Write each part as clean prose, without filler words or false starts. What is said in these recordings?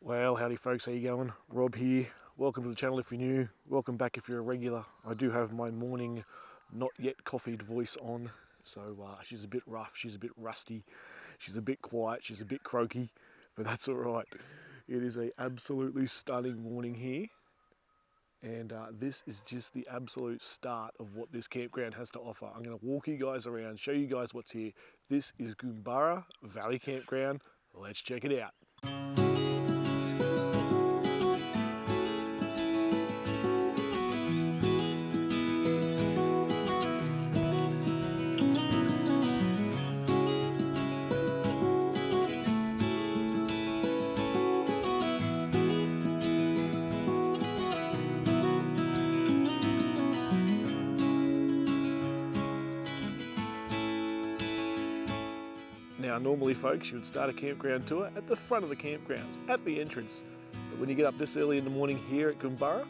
Well, howdy folks, how you going? Rob here. Welcome to the channel if you're new. Welcome back if you're a regular. I do have my morning not yet coffeed voice on, so she's a bit rough, she's a bit rusty, she's a bit quiet, she's a bit croaky, but that's all right. It is an absolutely stunning morning here, and this is just the absolute start of what this campground has to offer. I'm going to walk you guys around, show you guys what's here. This is Goomburra Valley Campground. Let's check it out. Now, normally, folks, you would start a campground tour at the front of the campgrounds, at the entrance. But when you get up this early in the morning here at Goomburra,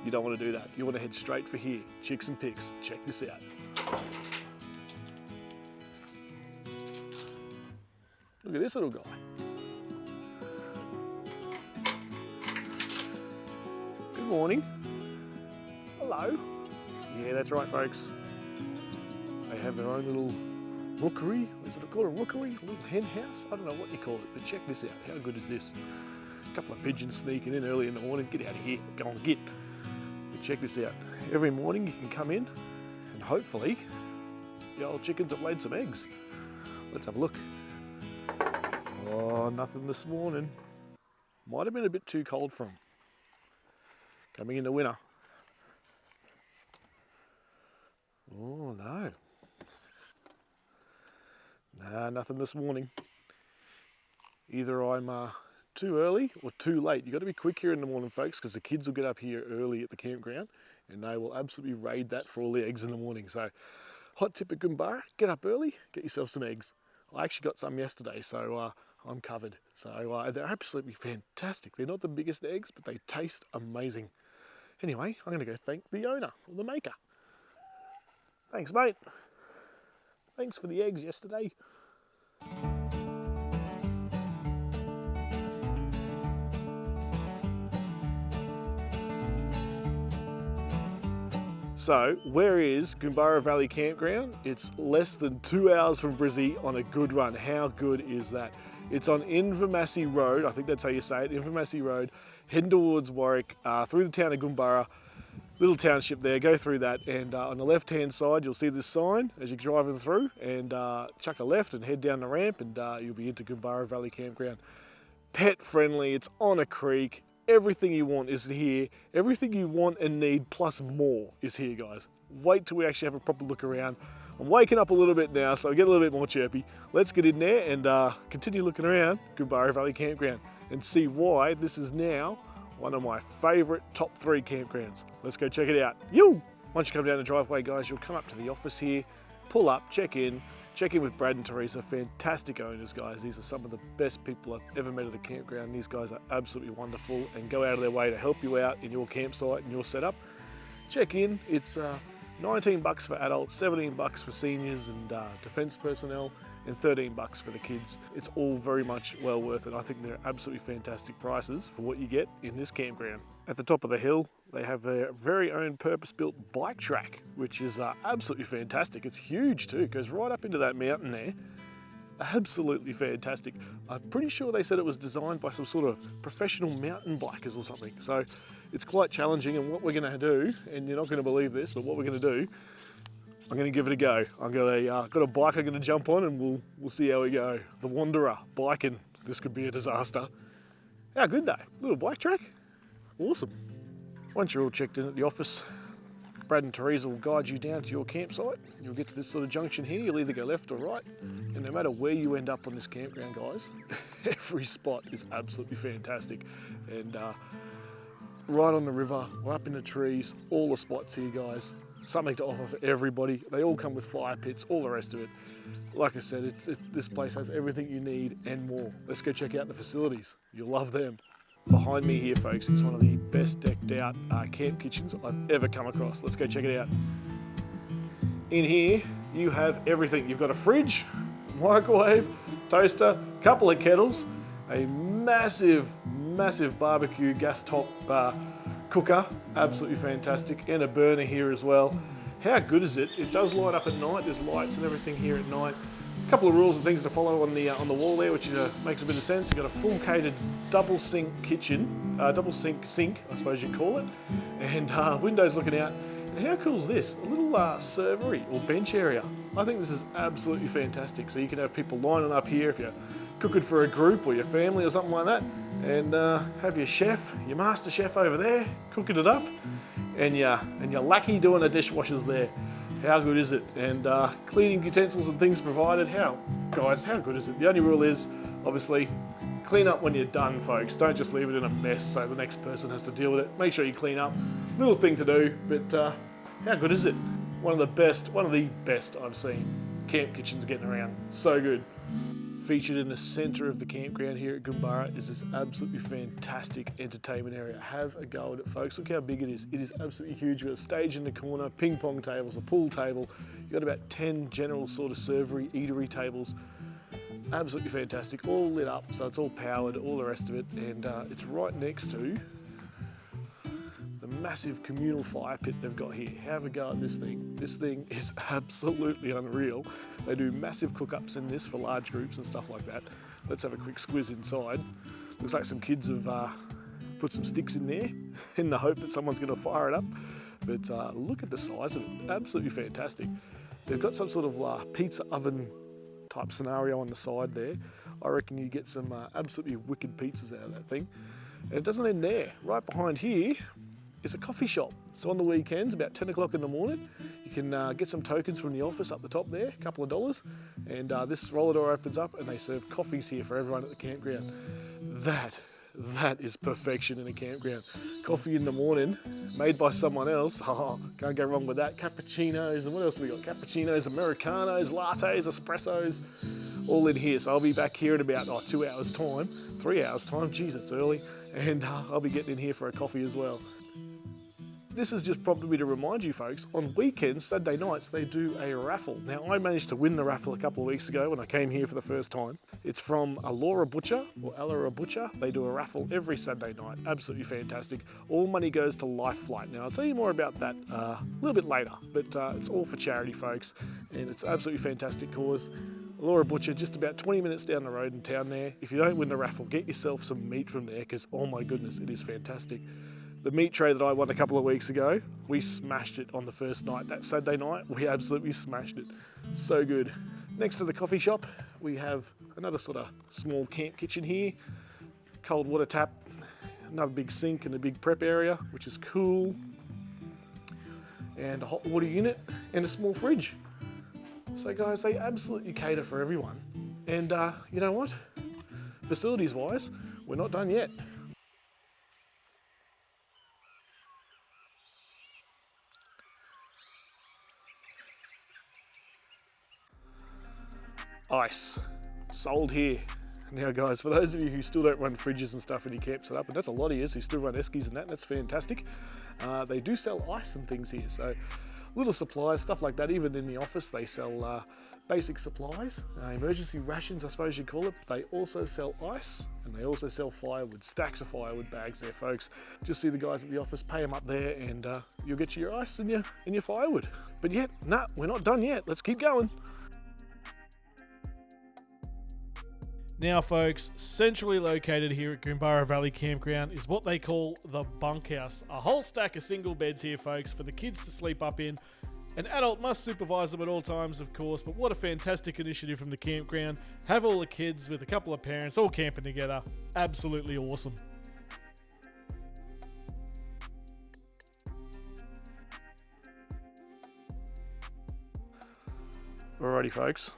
you don't want to do that. You want to head straight for here. Chicks and pics. Check this out. Look at this little guy. Good morning. Hello. Yeah, that's right, folks. They have their own little rookery. Is it called a rookery? Little hen house? I don't know what you call it, but check this out. How good is this? A couple of pigeons sneaking in early in the morning. Get out of here. Go on, get. But check this out. Every morning you can come in and hopefully the old chickens have laid some eggs. Let's have a look. Oh, nothing this morning. Might have been a bit too cold for them. Coming into winter. Oh, no. Nah, nothing this morning. Either I'm too early or too late. You've got to be quick here in the morning, folks, because the kids will get up here early at the campground and they will absolutely raid that for all the eggs in the morning. So, hot tip at Goomburra, get up early, get yourself some eggs. I actually got some yesterday, so I'm covered. So they're absolutely fantastic. They're not the biggest eggs, but they taste amazing. Anyway, I'm going to go thank the owner, or the maker. Thanks, mate. Thanks for the eggs yesterday. So, where is Goomburra Valley Campground? It's less than 2 hours from Brisbane on a good run. How good is that? It's on Invermassy Road, I think that's how you say it, Invermassy Road, heading towards Warwick, through the town of Goomburra. Little township there, go through that, and on the left hand side you'll see this sign as you're driving through, and chuck a left and head down the ramp and you'll be into Goomburra Valley Campground. Pet friendly, it's on a creek, everything you want is here, everything you want and need plus more is here, guys. Wait till we actually have a proper look around. I'm waking up a little bit now, so I get a little bit more chirpy. Let's get in there and continue looking around Goomburra Valley Campground and see why this is now one of my favourite top 3 campgrounds. Let's go check it out. Yo! Once you come down the driveway, guys, you'll come up to the office here, pull up, check in with Brad and Teresa, fantastic owners, guys. These are some of the best people I've ever met at a campground. These guys are absolutely wonderful and go out of their way to help you out in your campsite and your setup. Check in, it's $19 for adults, $17 for seniors and defence personnel, and $13 for the kids. It's all very much well worth it. I think they're absolutely fantastic prices for what you get in this campground. At the top of the hill, they have their very own purpose-built bike track, which is absolutely fantastic. It's huge too, it goes right up into that mountain there. Absolutely fantastic. I'm pretty sure they said it was designed by some sort of professional mountain bikers or something. So it's quite challenging, and what we're gonna do, and you're not gonna believe this, but what we're gonna do, I'm going to give it a go. I've got a bike I'm going to jump on and we'll see how we go. The Wanderer, biking. This could be a disaster. How good though? Little bike track? Awesome. Once you're all checked in at the office, Brad and Teresa will guide you down to your campsite. You'll get to this sort of junction here. You'll either go left or right. And no matter where you end up on this campground, guys, every spot is absolutely fantastic. And right on the river, or up in the trees, all the spots here, guys. Something to offer for everybody. They all come with fire pits, all the rest of it. Like I said, this place has everything you need and more. Let's go check out the facilities. You'll love them. Behind me here, folks, is one of the best decked out camp kitchens I've ever come across. Let's go check it out. In here, you have everything. You've got a fridge, microwave, toaster, couple of kettles, a massive massive barbecue gas top cooker, absolutely fantastic, and a burner here as well. How good is it? It does light up at night. There's lights and everything here at night. A couple of rules and things to follow on the wall there, which makes a bit of sense. You've got a full catered double sink kitchen, double sink, I suppose you'd call it, and windows looking out. And how cool is this? A little servery or bench area. I think this is absolutely fantastic. So you can have people lining up here if you're cooking for a group or your family or something like that, and have your chef, your master chef over there cooking it up, and your lackey doing the dishwashers there. How good is it? And cleaning utensils and things provided. Guys, how good is it? The only rule is, obviously, clean up when you're done, folks. Don't just leave it in a mess so the next person has to deal with it. Make sure you clean up. Little thing to do, but how good is it? One of the best I've seen camp kitchens getting around. So good. Featured in the centre of the campground here at Goomburra is this absolutely fantastic entertainment area. Have a go at it, folks. Look how big it is. It is absolutely huge. You've got a stage in the corner, ping pong tables, a pool table. You've got about 10 general sort of servery, eatery tables. Absolutely fantastic. All lit up, so it's all powered, all the rest of it. And it's right next to the massive communal fire pit they've got here. Have a go at this thing. This thing is absolutely unreal. They do massive cook-ups in this for large groups and stuff like that. Let's have a quick squiz inside. Looks like some kids have put some sticks in there in the hope that someone's going to fire it up. But look at the size of it. Absolutely fantastic. They've got some sort of pizza oven type scenario on the side there. I reckon you get some absolutely wicked pizzas out of that thing. And it doesn't end there. Right behind here is a coffee shop. So on the weekends, about 10 o'clock in the morning, you can get some tokens from the office up the top there, a couple of dollars, and this roller door opens up and they serve coffees here for everyone at the campground. That is perfection in a campground. Coffee in the morning, made by someone else. Oh, can't go wrong with that. Cappuccinos, and what else have we got? Cappuccinos, Americanos, lattes, espressos, all in here. So I'll be back here in about 2 hours time, 3 hours time, geez, it's early, and I'll be getting in here for a coffee as well. This has just prompted me to remind you folks, on weekends, Saturday nights, they do a raffle. Now, I managed to win the raffle a couple of weeks ago when I came here for the first time. It's from Alara Butcher. They do a raffle every Saturday night. Absolutely fantastic. All money goes to Life Flight. Now, I'll tell you more about that a little bit later, but it's all for charity, folks, and it's an absolutely fantastic cause. Alara Butcher, just about 20 minutes down the road in town there. If you don't win the raffle, get yourself some meat from there, because, oh my goodness, it is fantastic. The meat tray that I won a couple of weeks ago, we smashed it on the first night. That Saturday night, we absolutely smashed it. So good. Next to the coffee shop, we have another sort of small camp kitchen here. Cold water tap, another big sink and a big prep area, which is cool. And a hot water unit and a small fridge. So guys, they absolutely cater for everyone. And you know what? Facilities wise, we're not done yet. Ice, sold here. Now guys, for those of you who still don't run fridges and stuff in your camp set up, and that's a lot of you who still run eskies and that's fantastic, they do sell ice and things here. So little supplies, stuff like that. Even in the office they sell basic supplies, emergency rations I suppose you'd call it. They also sell ice and they also sell firewood, stacks of firewood bags there folks. Just see the guys at the office, pay them up there, and you'll get your ice and your firewood. But yet, nah, we're not done yet. Let's keep going. Now folks, centrally located here at Goomburra Valley Campground is what they call the bunkhouse. A whole stack of single beds here folks for the kids to sleep up in. An adult must supervise them at all times of course, but what a fantastic initiative from the campground. Have all the kids with a couple of parents all camping together. Absolutely awesome. Alrighty folks,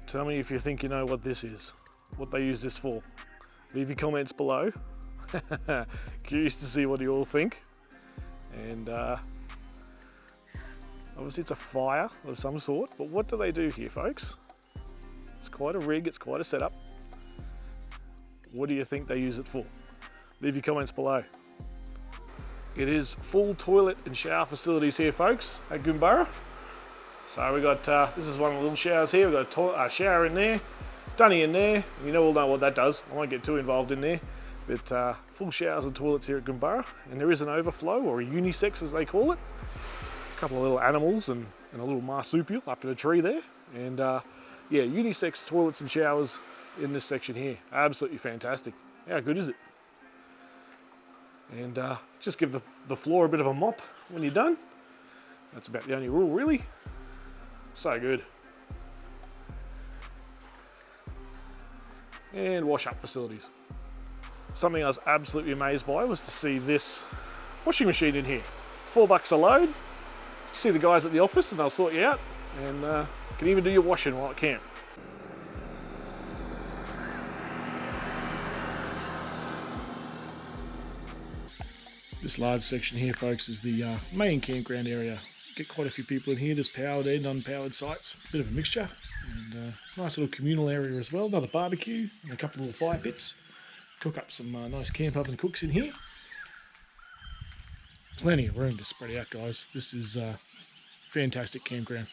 tell me if you think you know what this is. What they use this for. Leave your comments below. Curious to see what you all think. And obviously it's a fire of some sort, but what do they do here folks? It's quite a rig, it's quite a setup. What do you think they use it for? Leave your comments below. It is full toilet and shower facilities here folks at Goomburra. So we got, this is one of the little showers here. We've got a shower in there. Dunny in there, you all know what that does. I won't get too involved in there. But full showers and toilets here at Goomburra, and there is an overflow, or a unisex as they call it. A couple of little animals and a little marsupial up in a tree there. And yeah, unisex toilets and showers in this section here. Absolutely fantastic. How good is it? And just give the floor a bit of a mop when you're done. That's about the only rule, really. So good. And wash up facilities. Something I was absolutely amazed by was to see this washing machine in here. $4 a load. You see the guys at the office and they'll sort you out, and can even do your washing while at camp. This large section here, folks, is the main campground area. Get quite a few people in here. There's powered and unpowered sites, bit of a mixture, and nice little communal area as well. Another barbecue and a couple of little fire pits. Cook up some nice camp oven cooks in here. Plenty of room to spread out, guys. This is a fantastic campground.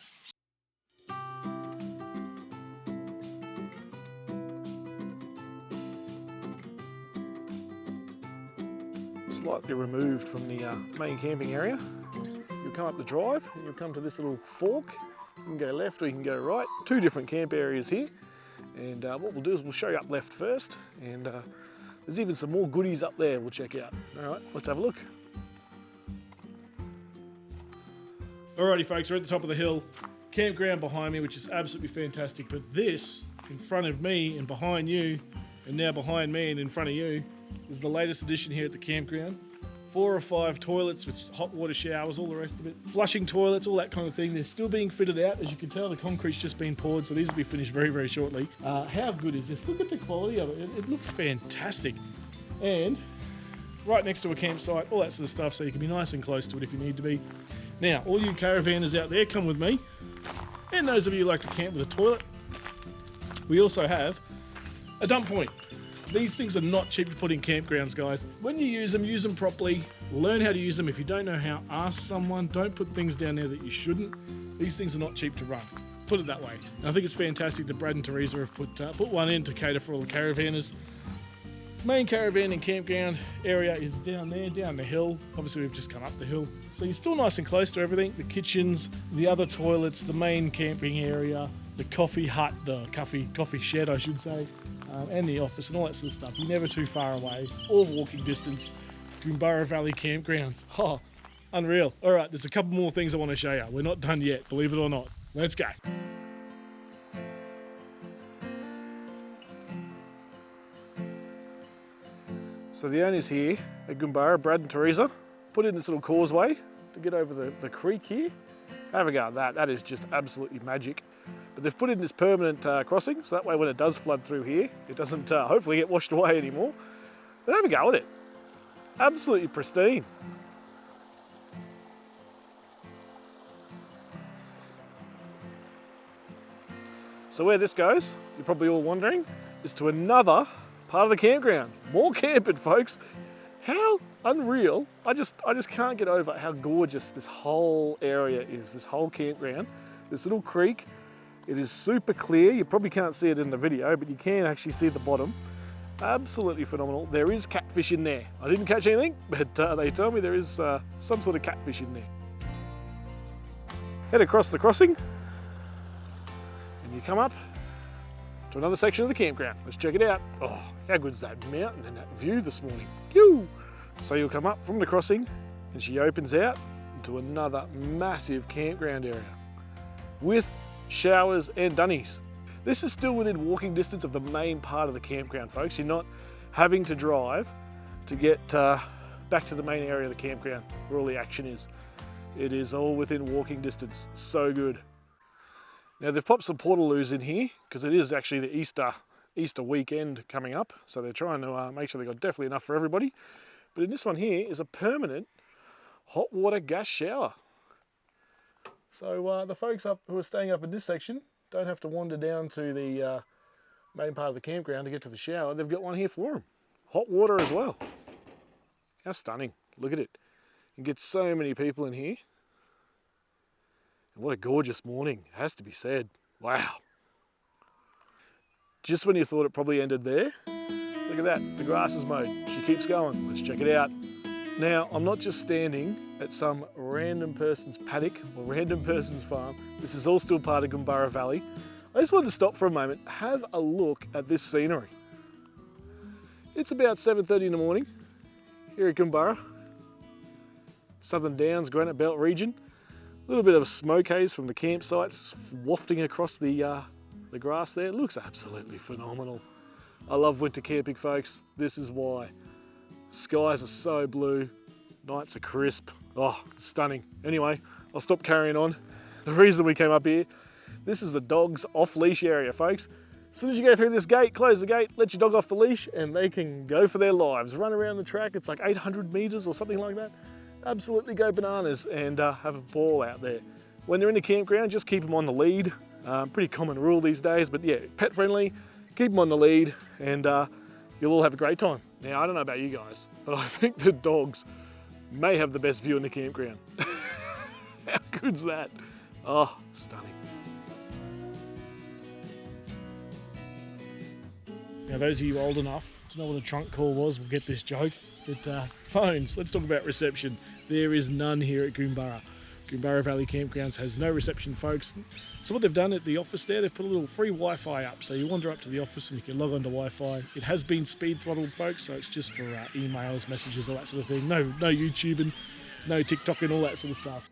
Slightly removed from the main camping area. You'll come up the drive and you'll come to this little fork. You can go left or you can go right. Two different camp areas here. And what we'll do is we'll show you up left first, and there's even some more goodies up there we'll check out. All right, let's have a look. Alrighty folks, we're at the top of the hill. Campground behind me, which is absolutely fantastic, but this in front of me and behind you, and now behind me and in front of you, is the latest addition here at the campground. 4 or 5 toilets with hot water showers, all the rest of it. Flushing toilets, all that kind of thing. They're still being fitted out. As you can tell, the concrete's just been poured, so these will be finished very, very shortly. How good is this? Look at the quality of it. It looks fantastic. And right next to a campsite, all that sort of stuff, so you can be nice and close to it if you need to be. Now, all you caravanners out there, come with me. And those of you who like to camp with a toilet, we also have a dump point. These things are not cheap to put in campgrounds, guys. When you use them properly. Learn how to use them. If you don't know how, ask someone. Don't put things down there that you shouldn't. These things are not cheap to run. Put it that way. And I think it's fantastic that Brad and Teresa have put one in to cater for all the caravanners. Main caravan and campground area is down there, down the hill. Obviously, we've just come up the hill. So you're still nice and close to everything. The kitchens, the other toilets, the main camping area, the coffee hut, the coffee shed, I should say. And the office and all that sort of stuff. You're never too far away. All walking distance. Goomburra Valley Campgrounds. Oh, unreal. All right, there's a couple more things I want to show you. We're not done yet, believe it or not. Let's go. So the owners here at Goomburra, Brad and Teresa, put in this little causeway to get over the creek here. Have a go at that. That is just absolutely magic. But they've put in this permanent crossing, so that way when it does flood through here, it doesn't hopefully get washed away anymore. But have a go at it. Absolutely pristine. So where this goes, you're probably all wondering, is to another part of the campground. More camping, folks. How unreal. I just can't get over how gorgeous this whole area is, this whole campground. This little creek. It is super clear. You probably can't see it in the video, but you can actually see the bottom. Absolutely phenomenal. There is catfish in there. I didn't catch anything, but they tell me there is some sort of catfish in there. Head across the crossing, and you come up to another section of the campground. Let's check it out. Oh, how good is that mountain and that view this morning? Phew! So you'll come up from the crossing, and she opens out into another massive campground area with showers and dunnies. This is still within walking distance of the main part of the campground, folks. You're not having to drive to get back to the main area of the campground where all the action is. It is all within walking distance. So good. Now they've popped some portaloos in here because it is actually the Easter weekend coming up. So they're trying to make sure they've got definitely enough for everybody. But in this one here is a permanent hot water gas shower. So the folks who are staying up in this section don't have to wander down to the main part of the campground to get to the shower. They've got one here for them. Hot water as well. How stunning. Look at it. You can get so many people in here. And what a gorgeous morning, it has to be said. Wow. Just when you thought it probably ended there, Look at that, the grass is mowed. She keeps going, let's check it out. Now, I'm not just standing at some random person's paddock or random person's farm. This is all still part of Goomburra Valley. I just wanted to stop for a moment, have a look at this scenery. It's about 7:30 in the morning here at Goomburra. Southern Downs, Granite Belt region. A little bit of smoke haze from the campsites wafting across the grass there. It looks absolutely phenomenal. I love winter camping, folks. This is why. Skies are so blue, nights are crisp. Oh, it's stunning. Anyway, I'll stop carrying on. The reason we came up here, this is the dog's off-leash area, folks. As soon as you go through this gate, close the gate, let your dog off the leash, and they can go for their lives. Run around the track, it's like 800 meters or something like that. Absolutely go bananas and have a ball out there. When they're in the campground, just keep them on the lead. Pretty common rule these days, but yeah, pet friendly, keep them on the lead, and you'll all have a great time. Now, I don't know about you guys, but I think the dogs may have the best view in the campground. How good's that? Oh, stunning. Now, those of you old enough to know what a trunk call was will get this joke. But phones, let's talk about reception. There is none here at Goomburra. Goomburra Valley Campgrounds has no reception, folks. So what they've done at the office there, they've put a little free Wi-Fi up. So you wander up to the office and you can log on to Wi-Fi. It has been speed throttled, folks, so it's just for emails, messages, all that sort of thing. No YouTubing, no TikToking, all that sort of stuff.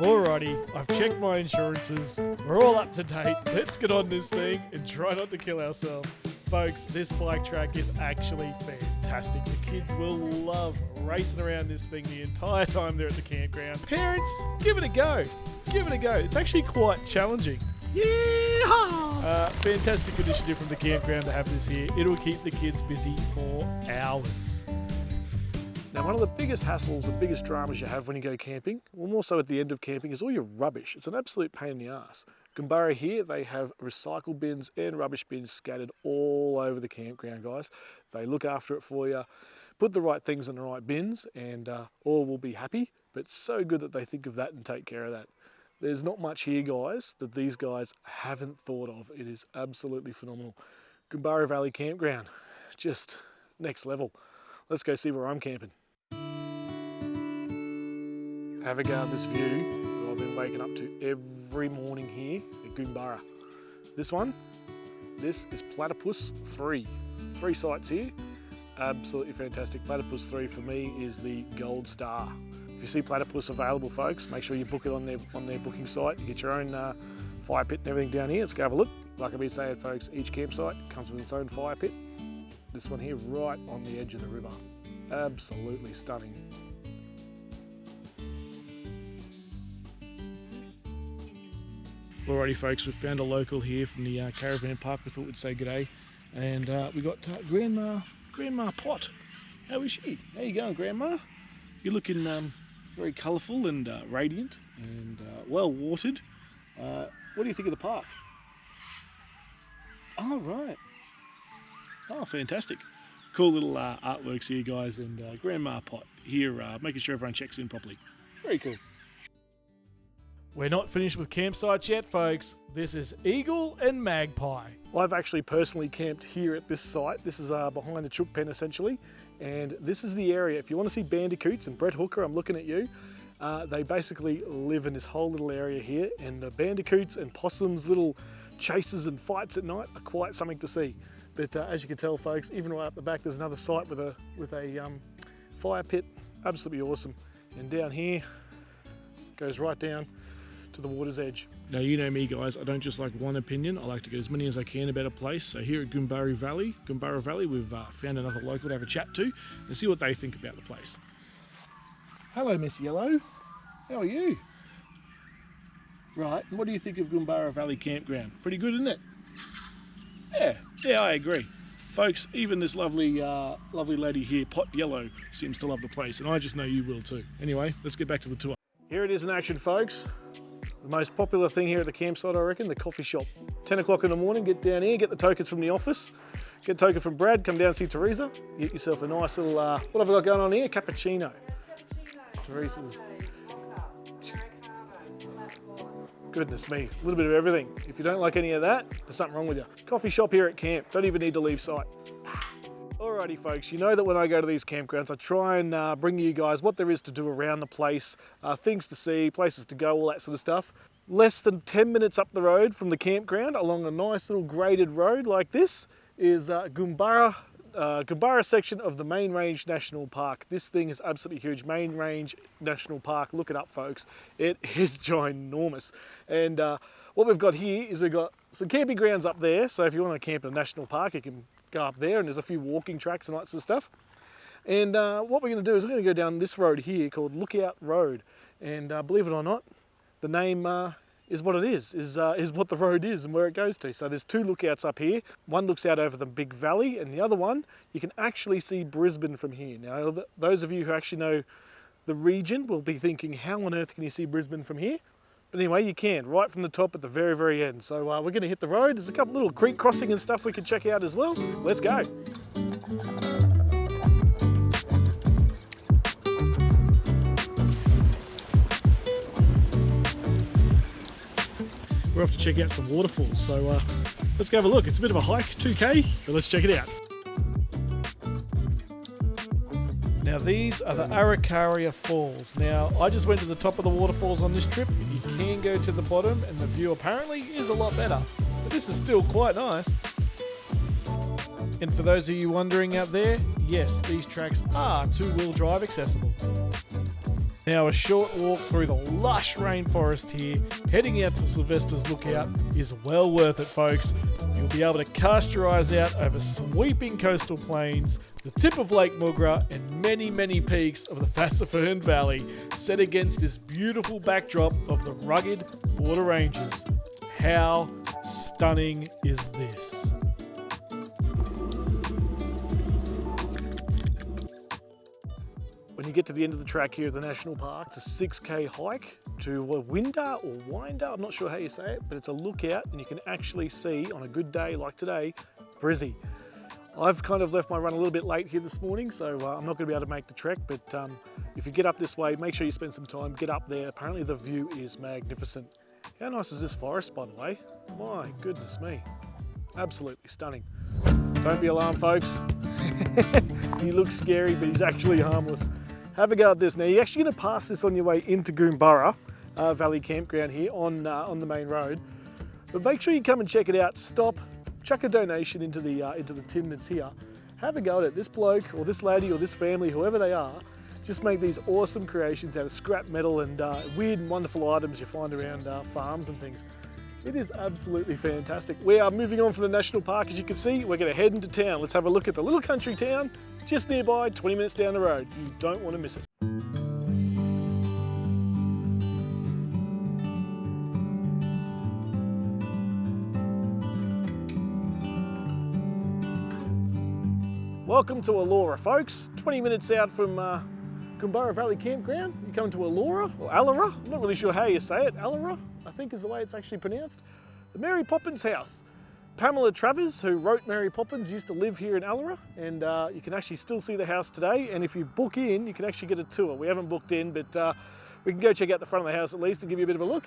Alrighty, I've checked my insurances. We're all up to date. Let's get on this thing and try not to kill ourselves. Folks, this bike track is actually fantastic. The kids will love racing around this thing the entire time they're at the campground. Parents, give it a go. Give it a go. It's actually quite challenging. Yeehaw! Fantastic initiative from the campground to have this here. It'll keep the kids busy for hours. Now, one of the biggest hassles and biggest dramas you have when you go camping, well, more so at the end of camping, is all your rubbish. It's an absolute pain in the ass. Goomburra here, they have recycle bins and rubbish bins scattered all over the campground, guys. They look after it for you, put the right things in the right bins, and all will be happy. But it's so good that they think of that and take care of that. There's not much here, guys, that these guys haven't thought of. It is absolutely phenomenal. Goomburra Valley Campground, just next level. Let's go see where I'm camping. Have a go at this view that I've been waking up to every morning here at Goomburra. This is Platypus 3. 3 sites here, absolutely fantastic. Platypus 3 for me is the gold star. If you see Platypus available, folks, make sure you book it on their booking site. You get your own fire pit and everything down here. Let's go have a look. Like I've been saying, folks, each campsite comes with its own fire pit. This one here right on the edge of the river. Absolutely stunning. Alrighty, folks, we've found a local here from the caravan park. We thought we'd say g'day, and we got Grandma Pot. How is she? How you going, Grandma? You're looking very colourful and radiant and well watered. What do you think of the park? Oh, right. Oh, fantastic. Cool little artworks here, guys, and Grandma Pot here making sure everyone checks in properly. Very cool. We're not finished with campsites yet, folks. This is Eagle and Magpie. I've actually personally camped here at this site. This is behind the chook pen, essentially. And this is the area. If you want to see bandicoots, and Brett Hooker, I'm looking at you, they basically live in this whole little area here. And the bandicoots and possums, little chases and fights at night are quite something to see. But as you can tell, folks, even right up the back, there's another site with a fire pit. Absolutely awesome. And down here, goes right down to the water's edge. Now, you know me, guys, I don't just like one opinion. I like to get as many as I can about a place. So here at Goomburra Valley, we've found another local to have a chat to and see what they think about the place. Hello, Miss Yellow. How are you? Right, and what do you think of Goomburra Valley Campground? Pretty good, isn't it? Yeah, I agree. Folks, even this lovely lady here, Pot Yellow, seems to love the place, and I just know you will too. Anyway, let's get back to the tour. Here it is in action, folks. The most popular thing here at the campsite, I reckon, the coffee shop. 10 o'clock in the morning, get down here, get the tokens from the office, get a token from Brad, come down and see Teresa, get yourself a nice little, what have I got going on here? Cappuccino. Teresa's. Goodness me, a little bit of everything. If you don't like any of that, there's something wrong with you. Coffee shop here at camp, don't even need to leave site. Alrighty folks, you know that when I go to these campgrounds, I try and bring you guys what there is to do around the place, things to see, places to go, all that sort of stuff. Less than 10 minutes up the road from the campground, along a nice little graded road like this, is Goomburra section of the Main Range National Park. This thing is absolutely huge. Main Range National Park, look it up folks. It is ginormous. And what we've got here is we've got some camping grounds up there. So if you want to camp in a national park, you can go up there, and there's a few walking tracks and lots of stuff. And what we're going to do is we're going to go down this road here called Lookout Road. And believe it or not, the name is what it is what the road is and where it goes to. So there's two lookouts up here. One looks out over the big valley, and the other one, you can actually see Brisbane from here. Now, those of you who actually know the region will be thinking, how on earth can you see Brisbane from here? But anyway, you can, right from the top at the very, very end. So we're going to hit the road. There's a couple little creek crossing and stuff we can check out as well. Let's go. We're off to check out some waterfalls, so let's go have a look. It's a bit of a hike, 2K, but let's check it out. Now these are the Arakaria Falls. Now I just went to the top of the waterfalls on this trip. You can go to the bottom and the view apparently is a lot better, but this is still quite nice. And for those of you wondering out there, yes, these tracks are two-wheel drive accessible. Now a short walk through the lush rainforest here, heading out to Sylvester's Lookout is well worth it folks. You'll be able to cast your eyes out over sweeping coastal plains, the tip of Lake Mugra and many, many peaks of the Fassifern Valley, set against this beautiful backdrop of the rugged border ranges. How stunning is this? When you get to the end of the track here at the National Park, it's a 6K hike to Winder or Winder, I'm not sure how you say it, but it's a lookout and you can actually see on a good day like today, Brizzy. I've kind of left my run a little bit late here this morning, so I'm not going to be able to make the trek, but if you get up this way, make sure you spend some time, get up there. Apparently the view is magnificent. How nice is this forest, by the way? My goodness me, absolutely stunning. Don't be alarmed, folks. He looks scary, but he's actually harmless. Have a go at this. Now you're actually going to pass this on your way into Goomburra Valley Campground here on the main road. But make sure you come and check it out. Stop, chuck a donation into the tin that's here. Have a go at it. This bloke or this lady or this family, whoever they are, just make these awesome creations out of scrap metal and weird and wonderful items you find around farms and things. It is absolutely fantastic. We are moving on from the National Park, as you can see. We're going to head into town. Let's have a look at the little country town just nearby, 20 minutes down the road. You don't want to miss it. Welcome to Elora, folks. 20 minutes out from Goomburra Valley Campground. You come to Elora, or Alora, I'm not really sure how you say it. Alora, I think is the way it's actually pronounced. The Mary Poppins house. Pamela Travers, who wrote Mary Poppins, used to live here in Alora, and you can actually still see the house today. And if you book in, you can actually get a tour. We haven't booked in, but we can go check out the front of the house at least and give you a bit of a look.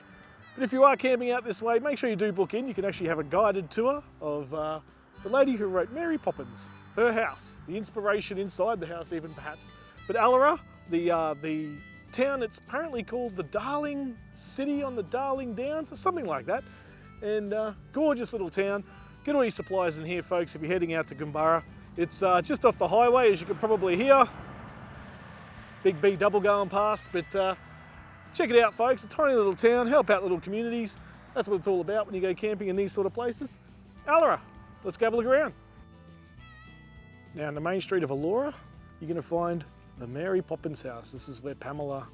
But if you are camping out this way, make sure you do book in. You can actually have a guided tour of the lady who wrote Mary Poppins, her house, the inspiration inside the house even perhaps. But Alora, the town, it's apparently called the Darling City on the Darling Downs or something like that. And gorgeous little town. Get all your supplies in here, folks, if you're heading out to Goomburra. It's just off the highway, as you can probably hear. Big B double going past, but check it out, folks. A tiny little town, help out little communities. That's what it's all about when you go camping in these sort of places. Alora, let's go have a look around. Now, in the main street of Elora, you're going to find the Mary Poppins house. This is where Pamela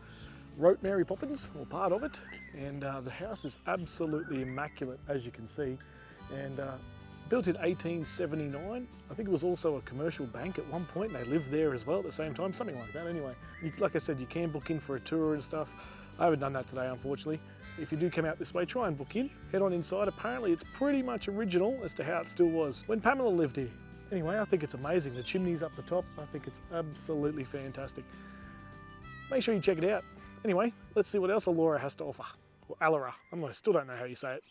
wrote Mary Poppins, or part of it, and the house is absolutely immaculate, as you can see, and built in 1879. I think it was also a commercial bank at one point, and they lived there as well at the same time, something like that. Anyway, like I said, you can book in for a tour and stuff. I haven't done that today, unfortunately. If you do come out this way, try and book in, head on inside. Apparently it's pretty much original as to how it still was when Pamela lived here. Anyway, I think it's amazing. The chimney's up the top. I think it's absolutely fantastic. Make sure you check it out. Anyway, let's see what else Elora has to offer. or Alara. I still don't know how you say it.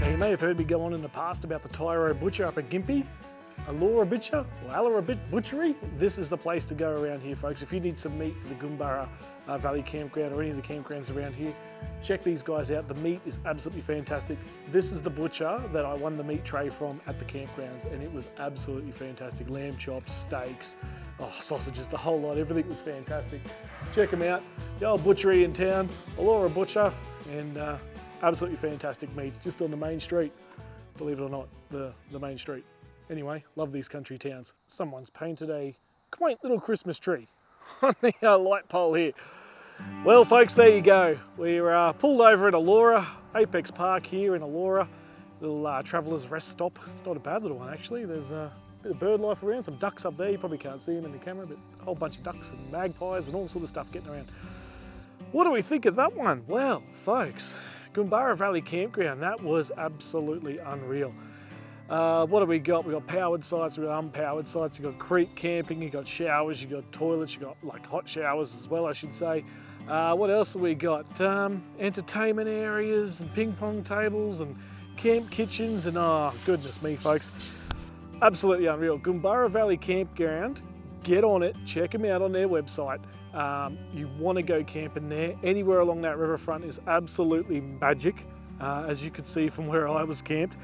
You may have heard me go on in the past about the Tyro Butcher up at Gympie, Alara Butcher, or Alara Butchery. This is the place to go around here, folks. If you need some meat for the Goomburra Valley Campground or any of the campgrounds around here, check these guys out. The meat is absolutely fantastic. This is the butcher that I won the meat tray from at the campgrounds, and it was absolutely fantastic. Lamb chops, steaks, sausages, the whole lot. Everything was fantastic. Check them out. The old butchery in town, Alara Butcher, and absolutely fantastic meat, just on the main street, believe it or not, the main street. Anyway, love these country towns. Someone's painted a quaint little Christmas tree on the light pole here. Well, folks, there you go. We're pulled over at Alara, Apex Park here in Alara. Little traveller's rest stop. It's not a bad little one, actually. There's a bit of bird life around, some ducks up there. You probably can't see them in the camera, but a whole bunch of ducks and magpies and all sort of stuff getting around. What do we think of that one? Well, folks, Goomburra Valley Campground, that was absolutely unreal. What have we got? We've got powered sites, we've got unpowered sites, you've got creek camping, you've got showers, you've got toilets, you've got like hot showers as well, I should say. What else have we got? Entertainment areas and ping pong tables and camp kitchens and oh, goodness me, folks. Absolutely unreal. Goomburra Valley Campground, get on it, check them out on their website. You want to go camping there. Anywhere along that riverfront is absolutely magic, as you can see from where I was camped.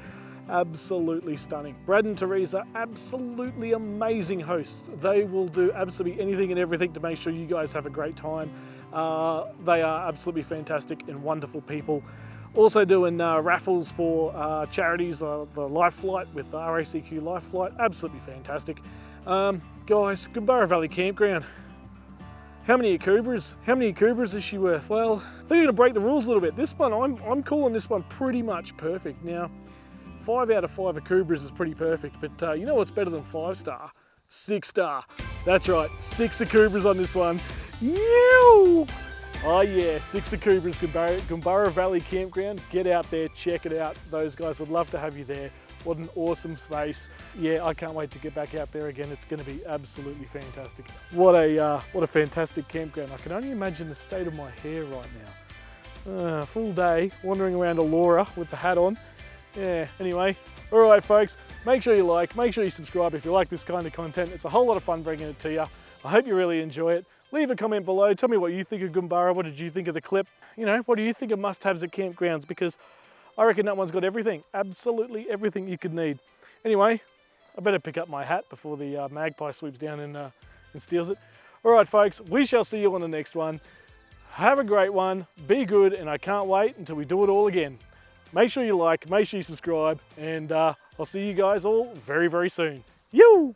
Absolutely stunning. Brad and Teresa, absolutely amazing hosts. They will do absolutely anything and everything to make sure you guys have a great time. They are absolutely fantastic and wonderful people. Also doing raffles for charities, the Life Flight with RACQ Life Flight, absolutely fantastic. Guys, Goomburra Valley Campground. How many Akubras? How many Akubras is she worth? Well, I think I'm gonna break the rules a little bit. This one, I'm calling this one pretty much perfect. Now, 5 out of 5 Akubras is pretty perfect, but you know what's better than 5-star? 6-star. That's right, 6 Akubras on this one. Yew! Oh yeah, 6 Akubras, Goomburra Valley Campground. Get out there, check it out. Those guys would love to have you there. What an awesome space. Yeah, I can't wait to get back out there again. It's gonna be absolutely fantastic. What a fantastic campground. I can only imagine the state of my hair right now. Full day wandering around Alara with the hat on. Yeah, anyway, all right folks, make sure you like, make sure you subscribe if you like this kind of content. It's a whole lot of fun bringing it to you. I hope you really enjoy it. Leave a comment below, tell me what you think of Goomburra, what did you think of the clip? You know, what do you think of must-haves at campgrounds? Because I reckon that one's got everything, absolutely everything you could need. Anyway, I better pick up my hat before the Magpie sweeps down and steals it. All right folks, we shall see you on the next one. Have a great one, be good, and I can't wait until we do it all again. Make sure you like, make sure you subscribe, and I'll see you guys all very, very soon. Yoo!